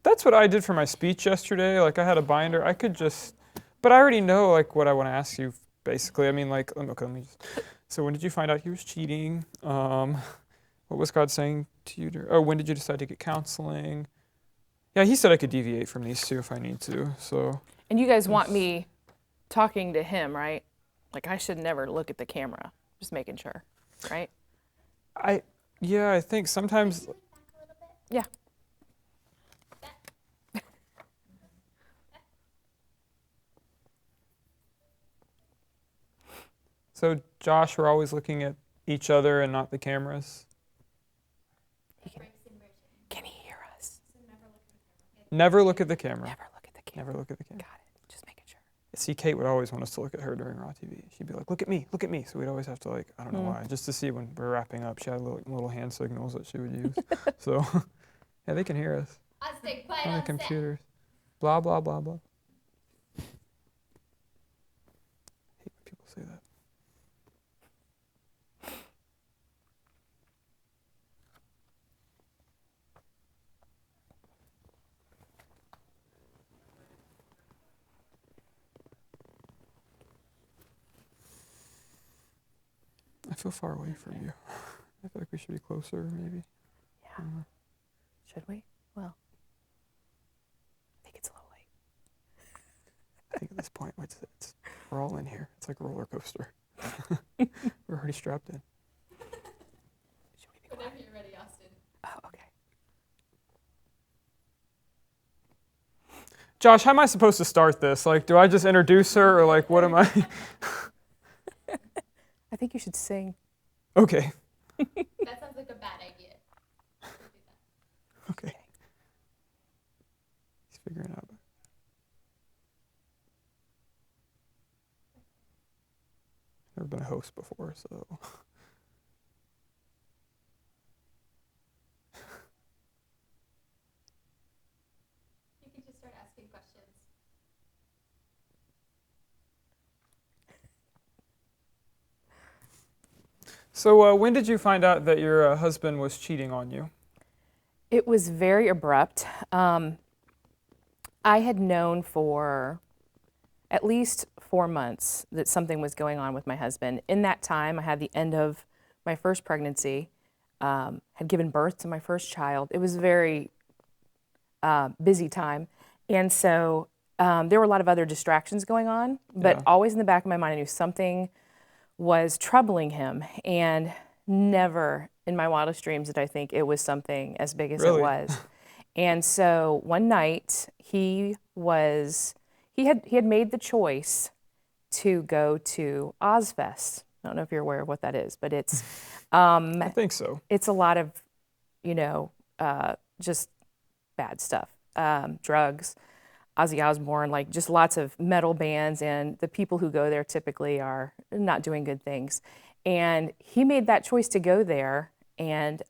That's what I did for my speech yesterday. Like, I had a binder. I could just, but I already know, like, what I want to ask you, basically. I mean, like, okay, let me just, so when did you find out he was cheating? What was God saying to you? Oh, when did you decide to get counseling? Yeah, he said I could deviate from these two if I need to, so. And you guys want me talking to him, right? Like, I should never look at the camera. Just making sure, right? Yeah, I think sometimes. Yeah. So, Josh, we're always looking at each other and not the cameras. Can he hear us? Never look at the camera. Never look at the camera. Never look at the camera. Got it. Just making sure. See, Kate would always want us to look at her during Raw TV. She'd be like, look at me, look at me. So we'd always have to, like, I don't know why, just to see when we're wrapping up. She had little hand signals that she would use. So, yeah, they can hear us. I'll stay quiet On the on set. computers. Blah, blah, blah, blah. I hate when people say that. I feel far away from you. I feel like we should be closer, maybe. Yeah. Should we? Well, I think it's a little late. I think at this point, we're all in here. It's like a roller coaster. We're already strapped in. Should we be quiet? Whenever you're ready, Austin. Oh, okay. Josh, how am I supposed to start this? Like, do I just introduce her, or like, what am I? I think you should sing. Okay. That sounds like a bad idea. Okay. He's figuring it out. Never been a host before, so. You can just start asking questions. So when did you find out that your husband was cheating on you? It was very abrupt. I had known for at least 4 months that something was going on with my husband. In that time, I had the end of my first pregnancy, had given birth to my first child. It was a very busy time. And so there were a lot of other distractions going on, but Yeah. always in the back of my mind, I knew something was troubling him. And never in my wildest dreams did I think it was something as big as Really? it was. And so one night he had made the choice to go to Ozfest. I don't know if you're aware of what that is, but it's I think so. it's a lot of, just bad stuff, drugs, Ozzy Osbourne, like just lots of metal bands, and the people who go there typically are not doing good things. And he made that choice to go there, and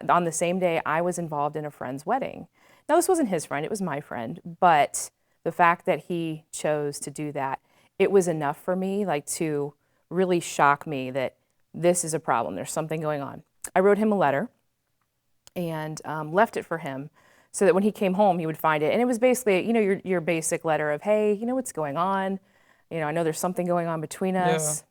on the same day, I was involved in a friend's wedding. Now, this wasn't his friend, it was my friend, but the fact that he chose to do that, it was enough for me, like, to really shock me that this is a problem, there's something going on. I wrote him a letter and left it for him so that when he came home, he would find it. And it was basically, your basic letter of, hey, what's going on? I know there's something going on between us.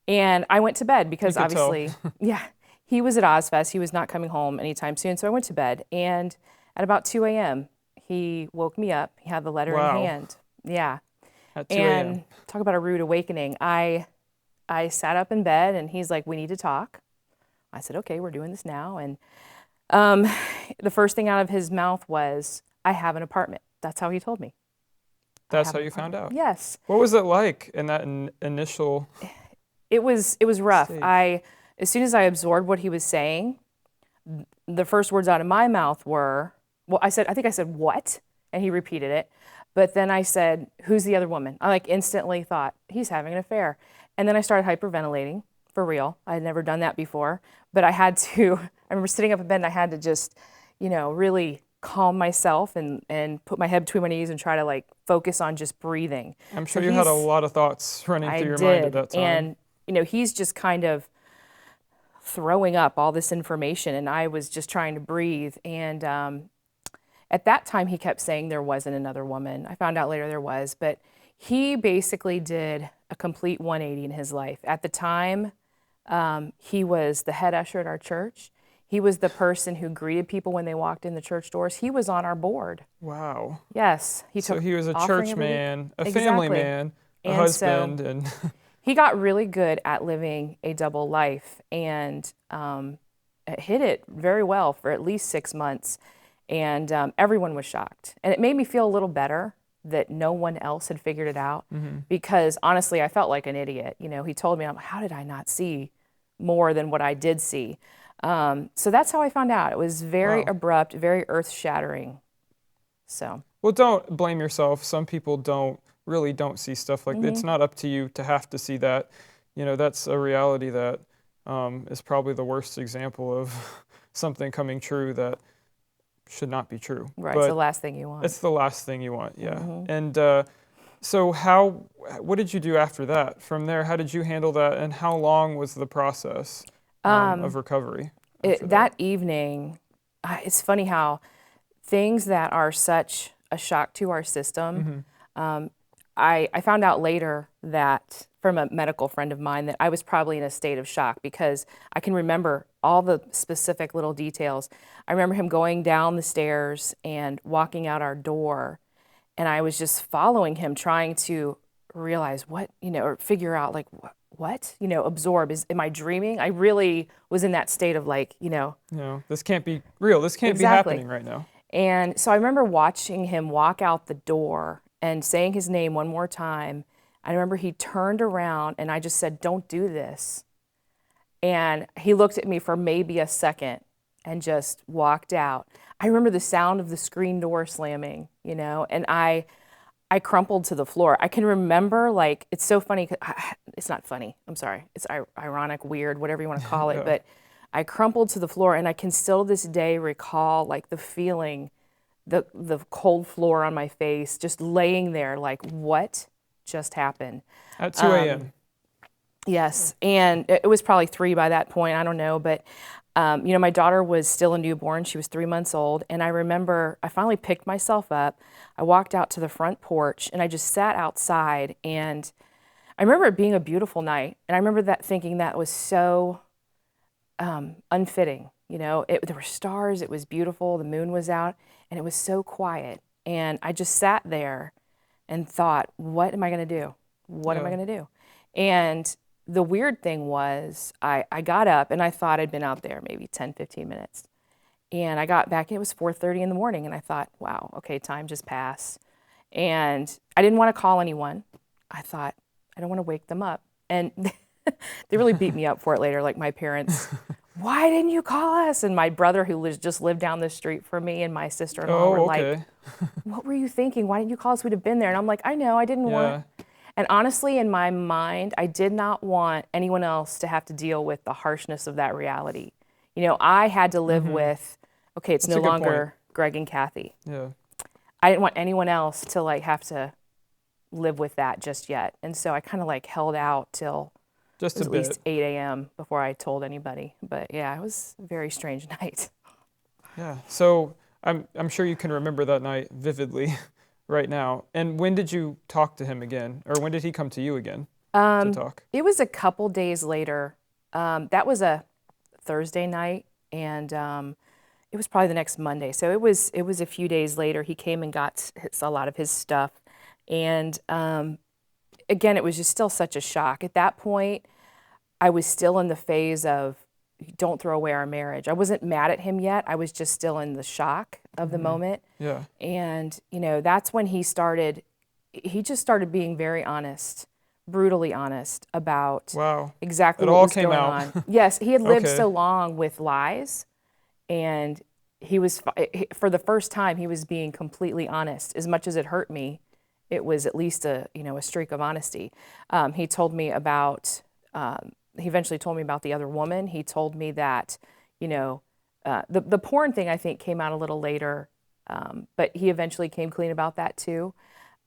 Yeah. And I went to bed because obviously, yeah, he was at Ozfest. He was not coming home anytime soon. So I went to bed. And at about 2 a.m., he woke me up. He had the letter in hand. Yeah. At 2 a.m. And talk about a rude awakening. I sat up in bed and he's like, we need to talk. I said, okay, we're doing this now. And the first thing out of his mouth was, I have an apartment. That's how he told me. That's how you found out? Yes. What was it like in that initial? It was rough. stage? As soon as I absorbed what he was saying, the first words out of my mouth were, I think I said, what? And he repeated it. But then I said, who's the other woman? I instantly thought, he's having an affair. And then I started hyperventilating, for real. I had never done that before. But I remember sitting up in bed and I had to just, really calm myself and put my head between my knees and try to focus on just breathing. I'm sure you had a lot of thoughts running through your mind at that time. And, he's just kind of throwing up all this information and I was just trying to breathe. And at that time, he kept saying there wasn't another woman. I found out later there was, but he basically did a complete 180 in his life. At the time, he was the head usher at our church. He was the person who greeted people when they walked in the church doors. He was on our board. Wow. Yes, he So took he was a offering church every week. man, a family Exactly. man, a And so husband, and he got really good at living a double life and hit it very well for at least 6 months. And everyone was shocked. And it made me feel a little better that no one else had figured it out because honestly, I felt like an idiot. You know, he told me, I'm like, how did I not see more than what I did see? So that's how I found out. It was very Wow. abrupt, very earth shattering. So, well, don't blame yourself. Some people really don't see stuff like that. It's not up to you to have to see that. You know, that's a reality that is probably the worst example of something coming true that should not be true. right, But it's the last thing you want. it's the last thing you want, yeah. And so what did you do after that? From there, how did you handle that, and how long was the process of recovery after That evening, it's funny how things that are such a shock to our system, I found out later that from a medical friend of mine that I was probably in a state of shock because I can remember all the specific little details. I remember him going down the stairs and walking out our door, and I was just following him, trying to realize what, or figure out like what, absorb. Am I dreaming? I really was in that state of like, You know, this can't be real. This can't Exactly. be happening right now. And so I remember watching him walk out the door and saying his name one more time. I remember he turned around and I just said, "Don't do this." And he looked at me for maybe a second and just walked out. I remember the sound of the screen door slamming, and I crumpled to the floor. I can remember, like, it's so funny. It's not funny. I'm sorry. It's ironic, weird, whatever you want to call it. Yeah. But I crumpled to the floor, and I can still this day recall, like, the feeling, the cold floor on my face, just laying there, like, what just happened? At 2 a.m. Yes, and it was probably 3 by that point. I don't know, but my daughter was still a newborn. She was 3 months old, and I remember I finally picked myself up. I walked out to the front porch, and I just sat outside. And I remember it being a beautiful night, and I remember that thinking that was so unfitting. There were stars. It was beautiful. The moon was out, and it was so quiet. And I just sat there and thought, what am I going to do? What am I Yeah. going to do? And the weird thing was I got up and I thought I'd been out there maybe 10, 15 minutes. And I got back, it was 4:30 in the morning, and I thought, wow, okay, time just passed. And I didn't want to call anyone. I thought, I don't want to wake them up. And they really beat me up for it later, like my parents, why didn't you call us? And my brother, who just lived down the street from me, and my sister-in-law were Oh, like, okay. what were you thinking? Why didn't you call us? We'd have been there. And I'm like, I know, I didn't want. And honestly, in my mind, I did not want anyone else to have to deal with the harshness of that reality. I had to live with, okay, it's That's a no good longer Greg and Kathy. Yeah. I didn't want anyone else to like have to live with that just yet. And so I kind of like held out till Just it was a at bit. least 8 a.m. before I told anybody. But yeah, it was a very strange night. Yeah. So I'm sure you can remember that night vividly right now. And when did you talk to him again? Or when did he come to you again to talk? It was a couple days later. That was a Thursday night, and it was probably the next Monday. So it was a few days later. He came and got a lot of his stuff, and again, it was just still such a shock. At that point, I was still in the phase of don't throw away our marriage. I wasn't mad at him yet. I was just still in the shock of the moment. Yeah. And, that's when he just started being very honest, brutally honest about Wow. exactly It what all was came going out. on. Yes, he had lived Okay. so long with lies, and for the first time, he was being completely honest. As much as it hurt me, it was at least a streak of honesty. He told me about, he eventually told me about the other woman. He told me that, the porn thing I think came out a little later, but he eventually came clean about that too.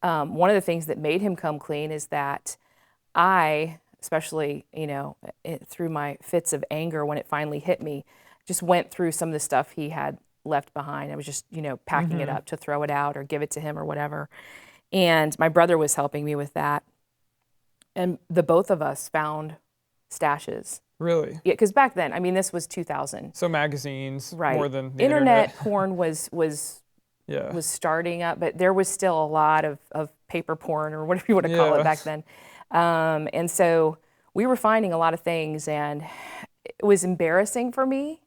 One of the things that made him come clean is that I, especially, through my fits of anger when it finally hit me, just went through some of the stuff he had left behind. I was just, packing it up to throw it out or give it to him or whatever. And my brother was helping me with that. And the both of us found stashes. Really? Yeah, because back then, I mean, this was 2000. So magazines Right. more than the internet porn was Yeah. starting up, but there was still a lot of paper porn or whatever you want to call Yeah. it back then. And so we were finding a lot of things, and it was embarrassing for me.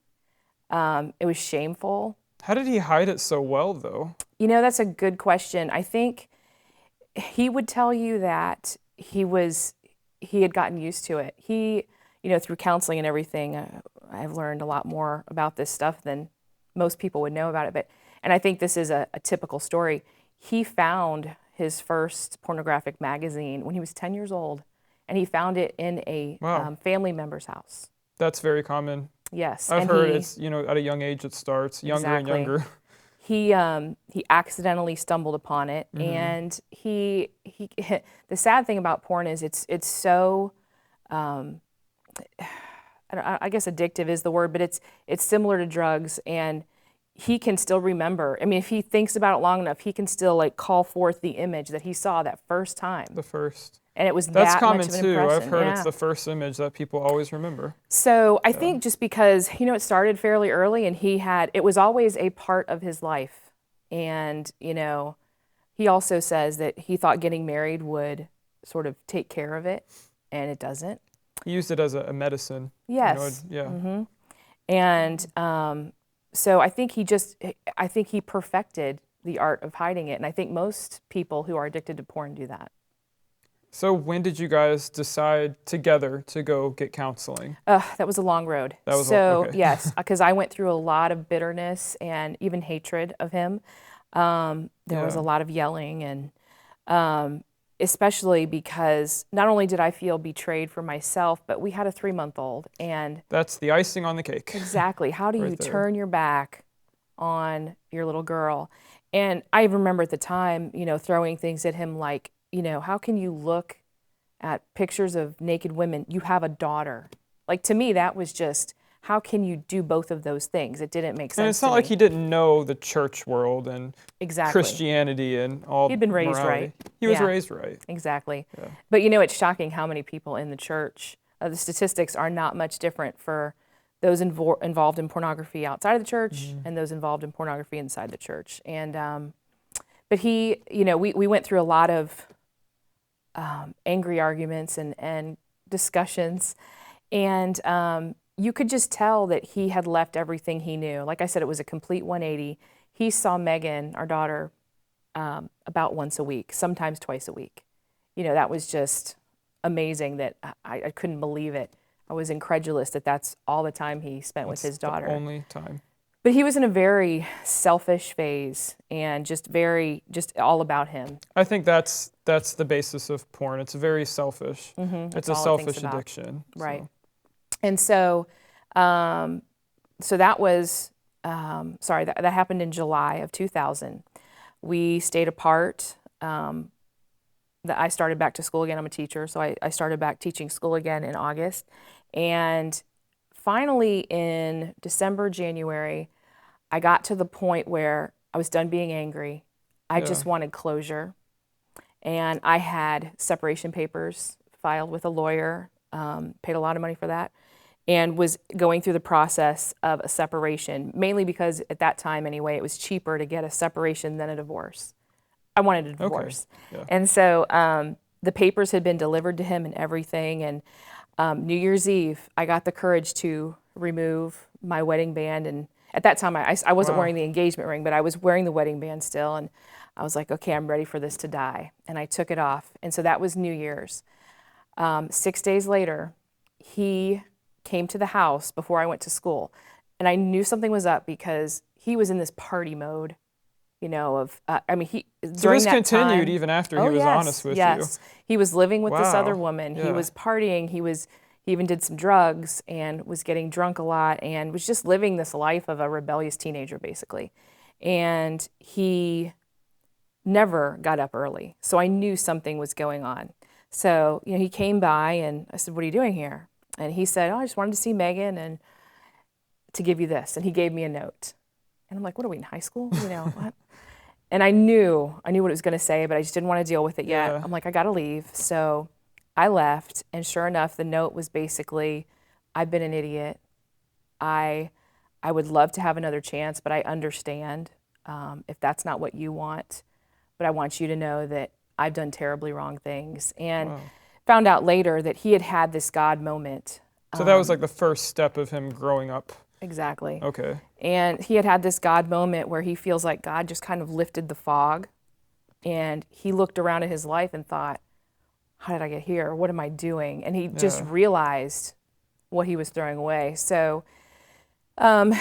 It was shameful. How did he hide it so well, though? That's a good question. I think he would tell you that he had gotten used to it. He, through counseling and everything, I've learned a lot more about this stuff than most people would know about it. And I think this is a typical story. He found his first pornographic magazine when he was 10 years old, and he found it in a Wow. Family member's house. That's very common. Yes. I've and heard he, it's, at a young age it starts, younger Exactly. and younger. He accidentally stumbled upon it, and he the sad thing about porn is it's so I guess addictive is the word, but it's similar to drugs, and he can still remember. I mean, if he thinks about it long enough, he can still like call forth the image that he saw that first time. The first. And it was That's that common much of an too. impression. I've heard Yeah. it's the first image that people always remember. So I think just because, it started fairly early, and it was always a part of his life. And, he also says that he thought getting married would sort of take care of it, and it doesn't. He used it as a medicine. Yes. Yeah. And so I think he perfected the art of hiding it. And I think most people who are addicted to porn do that. So when did you guys decide together to go get counseling? That was a long road. That was okay. Yes, because I went through a lot of bitterness and even hatred of him. There was a lot of yelling, and especially because not only did I feel betrayed for myself, but we had a 3-month-old, and That's the icing on the cake. exactly, how do Right you there. turn your back on your little girl? And I remember at the time, throwing things at him like, how can you look at pictures of naked women? You have a daughter. Like, to me, that was just, how can you do both of those things? It didn't make sense. And it's not to like me. he didn't know the church world and Exactly. Christianity and all. He'd been raised morality. right. He was Yeah. raised right. Exactly. Yeah. But it's shocking how many people in the church, the statistics are not much different for those involved in pornography outside of the church and those involved in pornography inside the church. And, but he, we went through a lot of angry arguments and discussions. And you could just tell that he had left everything he knew. Like I said, it was a complete 180. He saw Megan, our daughter, about once a week, sometimes twice a week. That was just amazing that I couldn't believe it. I was incredulous that that's all the time he spent with his daughter. The only time. But he was in a very selfish phase and just all about him. I think that's the basis of porn. It's very selfish. It's a all it selfish thinks about. addiction. Right. So. And so, so that was, that happened in July of 2000. We stayed apart. I started back to school again. I'm a teacher, so I started back teaching school again in August. And finally in December, January, I got to the point where I was done being angry. I just wanted closure. And I had separation papers filed with a lawyer, paid a lot of money for that, and was going through the process of a separation, mainly because at that time anyway, it was cheaper to get a separation than a divorce. I wanted a divorce. Yeah. And so the papers had been delivered to him and everything. And New Year's Eve, I got the courage to remove my wedding band. And at that time, I wasn't wearing the engagement ring, but I was wearing the wedding band still. And I was like, okay, I'm ready for this to die. And I took it off. And so that was New Year's. 6 days later, he came to the house before I went to school. And I knew something was up because he was in this party mode, he So during this that continued time, even after he was honest with you. He was living with this Wow. other woman. He Yeah. was partying. He even did some drugs and was getting drunk a lot and was just living this life of a rebellious teenager, basically. And he never got up early. So I knew something was going on. So, he came by and I said, "What are you doing here?" And he said, "Oh, I just wanted to see Megan and to give you this." And he gave me a note. And I'm like, what are we in high school? You know, what? And I knew what it was going to say, but I just didn't want to deal with it yet. Yeah. I'm like, I got to leave. So I left, and sure enough, the note was basically, I've been an idiot. I would love to have another chance, but I understand if that's not what you want. But I want you to know that I've done terribly wrong things. And Wow. found out later that he had had this God moment. So that was like the first step of him growing up. Exactly. Okay. And he had had this God moment where he feels like God just kind of lifted the fog, and he looked around at his life and thought, how did I get here? What am I doing? And he just Yeah. realized what he was throwing away. So I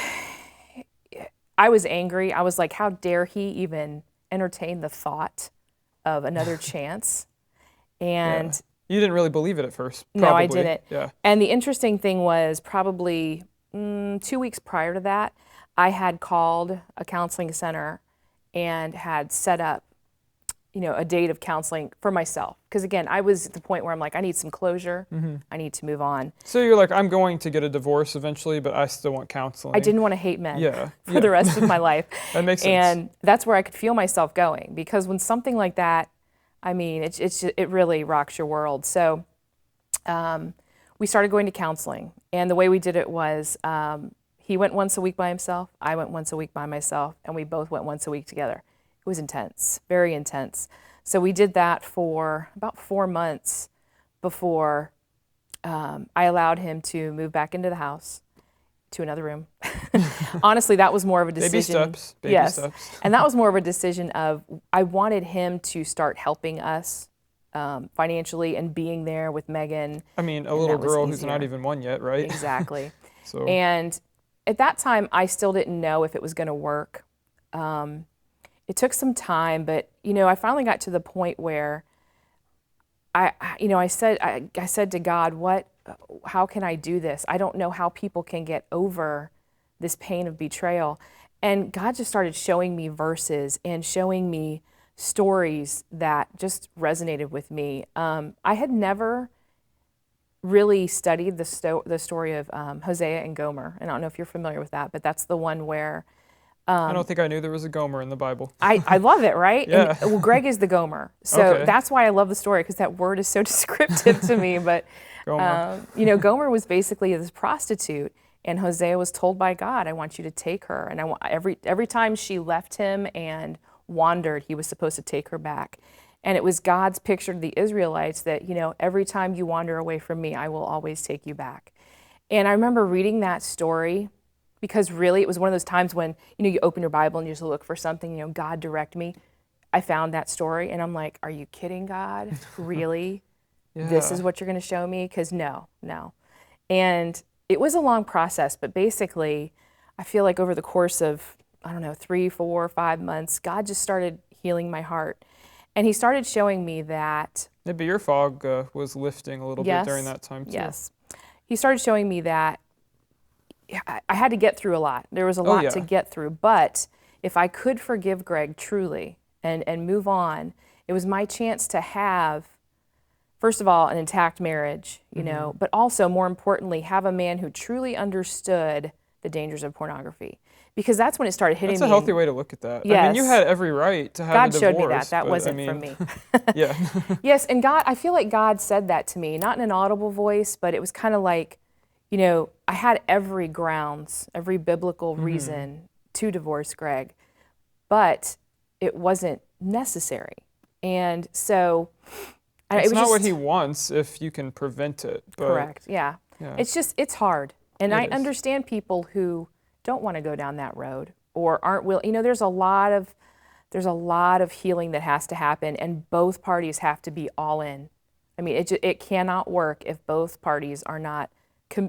was angry. I was like, how dare he even entertain the thought of another chance? And You didn't really believe it at first. no, I Probably. didn't. Yeah. And the interesting thing was probably 2 weeks prior to that, I had called a counseling center and had set up, a date of counseling for myself. Because again, I was at the point where I'm like, I need some closure. I need to move on. So you're like, I'm going to get a divorce eventually, but I still want counseling. I didn't want to hate men Yeah. for the rest of my life. That makes sense. And that's where I could feel myself going, because when something like that, I mean, it really rocks your world. So we started going to counseling, and the way we did it was he went once a week by himself, I went once a week by myself, and we both went once a week together. It was intense, very intense. So we did that for about 4 months before I allowed him to move back into the house, to another room. Honestly, that was more of a decision. Baby steps. Baby yes. steps. And that was more of a decision of, I wanted him to start helping us financially and being there with Megan. I mean, a And little that was girl who's not easier. even one yet, right? Exactly. So And at that time, I still didn't know if it was going to work. It took some time, but I finally got to the point where I said to God, how can I do this? I don't know how people can get over this pain of betrayal. And God just started showing me verses and showing me stories that just resonated with me. I had never really studied the story of Hosea and Gomer. And I don't know if you're familiar with that, but that's the one where I don't think I knew there was a Gomer in the Bible. I love it, right? Yeah. And, well, Greg is the Gomer. So Okay. that's why I love the story, because that word is so descriptive to me. But, Gomer. Gomer was basically this prostitute, and Hosea was told by God, I want you to take her. And every time she left him and wandered, he was supposed to take her back. And it was God's picture to the Israelites that, every time you wander away from me, I will always take you back. And I remember reading that story, because really it was one of those times when, you open your Bible and you just look for something, God direct me. I found that story and I'm like, are you kidding, God? Really? This is what you're going to show me? Because no. And it was a long process, but basically I feel like over the course of, 3, 4, 5 months, God just started healing my heart. And he started showing me that. Maybe your fog was lifting a little bit during that time too. Yes. He started showing me that I had to get through a lot. There was a lot to get through. But if I could forgive Greg truly and move on, it was my chance to have, first of all, an intact marriage, but also, more importantly, have a man who truly understood the dangers of pornography. Because that's when it started hitting me. That's a healthy way to look at that. Yes. I mean, you had every right to have God a divorce. showed me that. That wasn't from me. Yeah. Yes, and I feel like God said that to me, not in an audible voice, but it was kind of like, I had every grounds, every biblical reason to divorce Greg, but it wasn't necessary. And so It's it was not what just, he wants if you can prevent it. But correct, yeah. It's hard. And I is. understand people who don't want to go down that road or aren't willing. There's a lot of healing that has to happen, and both parties have to be all in. I mean, it cannot work if both parties are not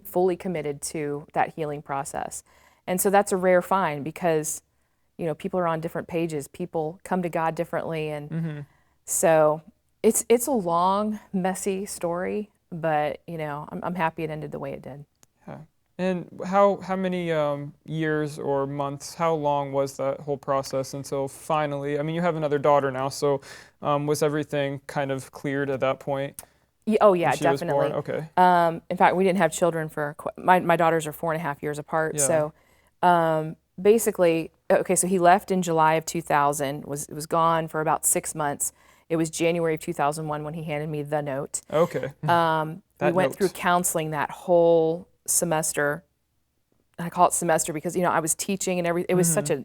fully committed to that healing process. And so that's a rare find, because, people are on different pages. People come to God differently. And so it's a long, messy story, but, I'm happy it ended the way it did. Yeah. And how many years or months, how long was that whole process until finally, I mean, you have another daughter now, so was everything kind of cleared at that point? Oh yeah, when she was definitely. born? Okay. In fact, we didn't have children for my daughters are 4.5 years apart. Yeah. So basically, okay, so he left in July of 2000, was gone for about 6 months. It was January of 2001 when he handed me the note. Okay. We That went through note. counseling that whole semester. I call it semester because, I was teaching and everything. It was such a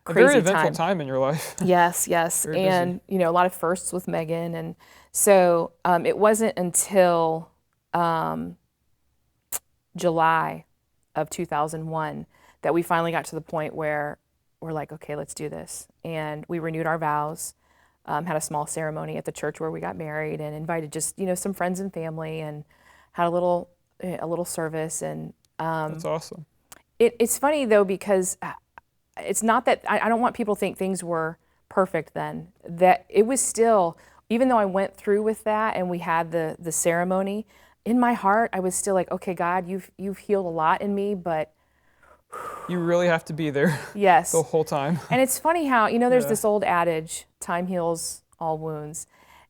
A very crazy eventful time. time in your life. Yes, yes. Very busy. And, a lot of firsts with Megan. And so it wasn't until July of 2001 that we finally got to the point where we're like, okay, let's do this. And we renewed our vows, had a small ceremony at the church where we got married, and invited just, some friends and family, and had a little service. And That's awesome. it's funny though, because it's not that I don't want people to think things were perfect then. That it was still, even though I went through with that and we had the ceremony, in my heart I was still like, okay, God, you've healed a lot in me, but You really have to be there yes. the whole time. And it's funny how, there's Yeah. this old adage, time heals all wounds.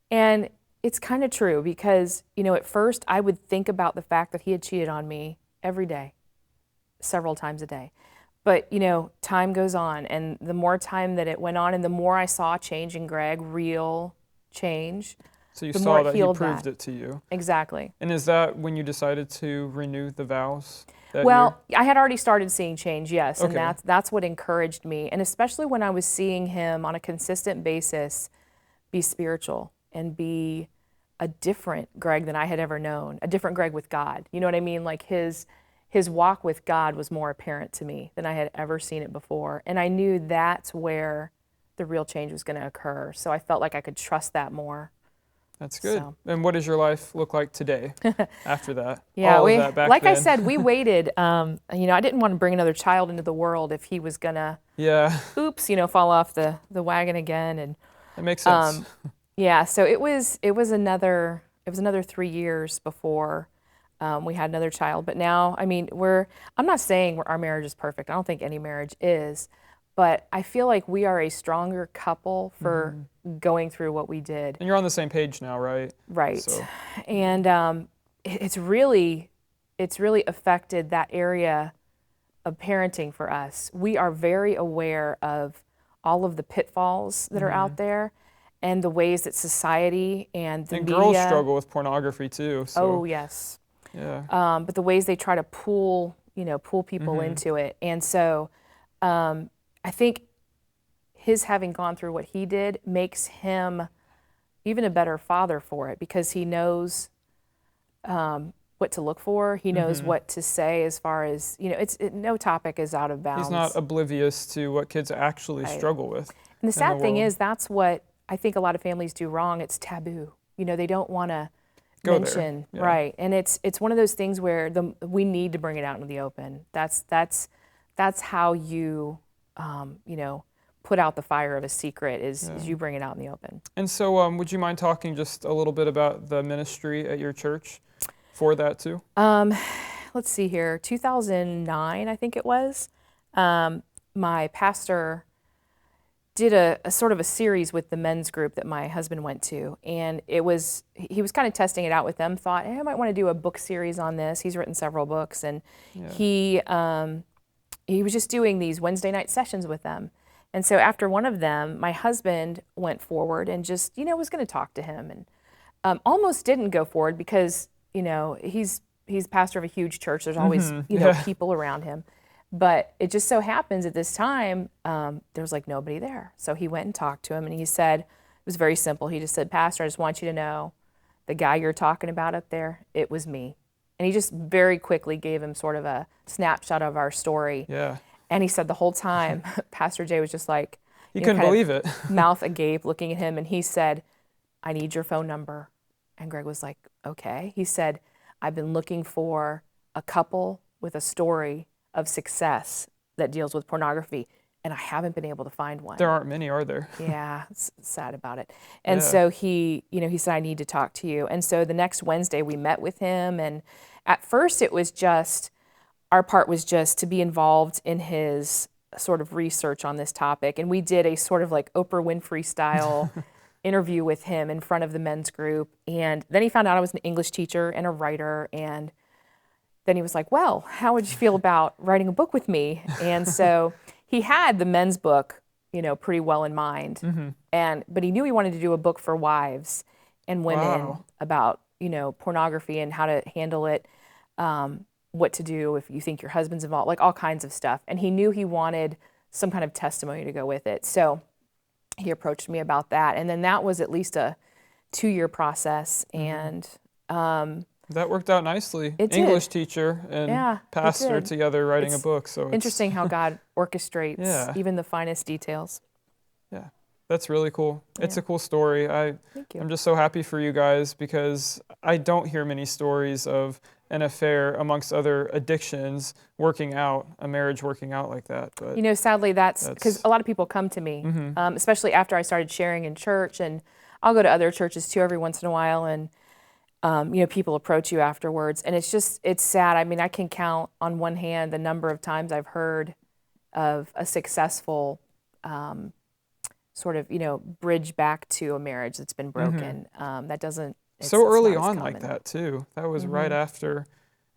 And it's kind of true because, at first I would think about the fact that he had cheated on me every day, several times a day. But, time goes on, and the more time that it went on and the more I saw change in Greg, real change, So you the saw more it that he healed proved that. it to you. Exactly. And is that when you decided to renew the vows that Well, I had already started seeing change, yes, and Okay. that's what encouraged me, and especially when I was seeing him on a consistent basis be spiritual and be a different Greg than I had ever known, a different Greg with God. You know what I mean? Like his walk with God was more apparent to me than I had ever seen it before, and I knew that's where the real change was going to occur. So I felt like I could trust that more. That's good. So. And what does your life look like today after that? Yeah, All we, of that back like I then. said, we waited. I didn't want to bring another child into the world if he was gonna, Yeah, oops, fall off the wagon again. And it makes sense. yeah, so it was another 3 years before we had another child. But now, I'm not saying our marriage is perfect. I don't think any marriage is, but I feel like we are a stronger couple for going through what we did. And you're on the same page now, right? Right. So. And it's really affected that area of parenting for us. We are very aware of all of the pitfalls that are out there and the ways that society and the media. Girls struggle with pornography too. So. Oh, yes. Yeah. But the ways they try to pull people into it. And so I think his having gone through what he did makes him even a better father for it, because he knows what to look for. He knows what to say as far as, no topic is out of bounds. He's not oblivious to what kids actually struggle with. And the sad thing world. is that's what I think a lot of families do wrong. It's taboo. They don't want to Go there, mention, yeah. right? And it's one of those things where we need to bring it out into the open. That's how you put out the fire of a secret is you bring it out in the open. And so, would you mind talking just a little bit about the ministry at your church for that too? Let's see here, 2009, I think it was. My pastor did a sort of a series with the men's group that my husband went to, and he was kind of testing it out with them. Thought, hey, I might want to do a book series on this. He's written several books, and he was just doing these Wednesday night sessions with them. And so after one of them, my husband went forward and just was going to talk to him, and almost didn't go forward because he's pastor of a huge church. There's always people around him. But it just so happens at this time, there was like nobody there. So he went and talked to him, and he said, it was very simple. He just said, Pastor, I just want you to know the guy you're talking about up there, it was me. And he just very quickly gave him sort of a snapshot of our story. Yeah. And he said the whole time, Pastor Jay was just like, He couldn't believe it. mouth agape looking at him. And he said, I need your phone number. And Greg was like, okay. He said, I've been looking for a couple with a story of success that deals with pornography, and I haven't been able to find one. There aren't many, are there? Yeah, it's sad about it. And so he said, I need to talk to you. And so the next Wednesday we met with him, and at first it was just, our part was just to be involved in his sort of research on this topic. And we did a sort of like Oprah Winfrey style interview with him in front of the men's group. And then he found out I was an English teacher and a writer, and then he was like, well, how would you feel about writing a book with me? And so he had the men's book, pretty well in mind, but he knew he wanted to do a book for wives and women Wow. about pornography and how to handle it, what to do if you think your husband's involved, like all kinds of stuff. And he knew he wanted some kind of testimony to go with it. So he approached me about that. And then that was at least a 2-year process. And That worked out nicely. It did. English teacher and Yeah, it pastor did. together writing It's a book. So it's interesting how God orchestrates Yeah. even the finest details. Yeah, that's really cool. It's Yeah. a cool story. Thank you. I'm just so happy for you guys because I don't hear many stories of an affair amongst other addictions working out, a marriage working out like that. But Sadly, that's because a lot of people come to me, especially after I started sharing in church, and I'll go to other churches too every once in a while, and people approach you afterwards, and it's sad. I mean, I can count on one hand the number of times I've heard of a successful sort of bridge back to a marriage that's been broken. That doesn't it's so early not as on like common. that too. That was right after.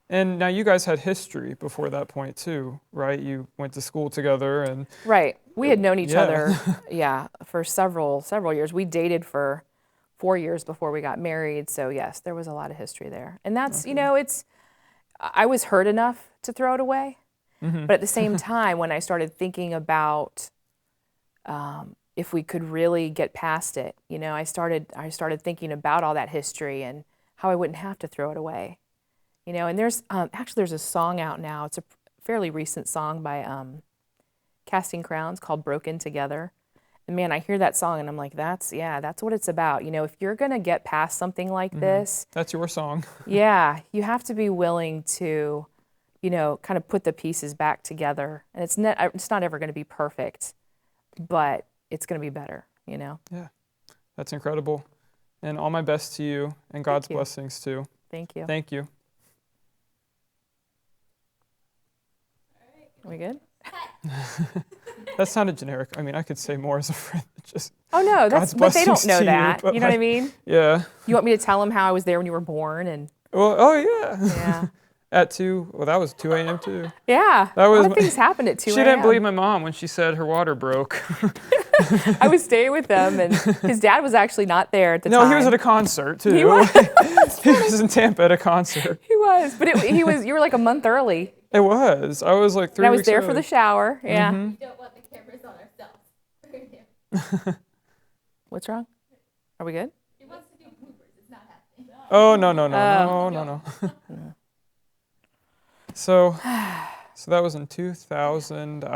And now you guys had history before that point too, right? You went to school together and Right. We had known each Yeah. other, for several years. We dated for 4 years before we got married. So yes, there was a lot of history there. And that's, I was hurt enough to throw it away. But at the same time, when I started thinking about if we could really get past it, I started thinking about all that history and how I wouldn't have to throw it away. And there's a song out now. It's a fairly recent song by Casting Crowns called Broken Together. And man, I hear that song and I'm like, that's what it's about. If you're going to get past something like this, that's your song. yeah, you have to be willing to, kind of put the pieces back together. And it's not ever going to be perfect, but it's going to be better, Yeah, that's incredible. And all my best to you and God's you. blessings too. Thank you. Thank you. Are we good? That sounded generic. I mean, I could say more as a friend. Just Oh no, God's but they don't blessings know to you, that. but You know what I like- mean? yeah. You want me to tell them how I was there when you were born and Well, oh yeah. yeah. At 2, well, that was 2 a.m. too. Yeah. That a was lot of my- things happened at 2 She didn't a.m. believe my mom when she said her water broke. I was staying with them, and his dad was actually not there at the No, time. he was at a concert too. He was. He was in Tampa at a concert. He was, but he was. You were like a month early, It was. I was like 3 and I was weeks there for early. the shower. Yeah. We don't want the cameras on ourselves. What's wrong? Are we good? He wants to do bloopers. It's not happening. Oh no. So that was in 2000.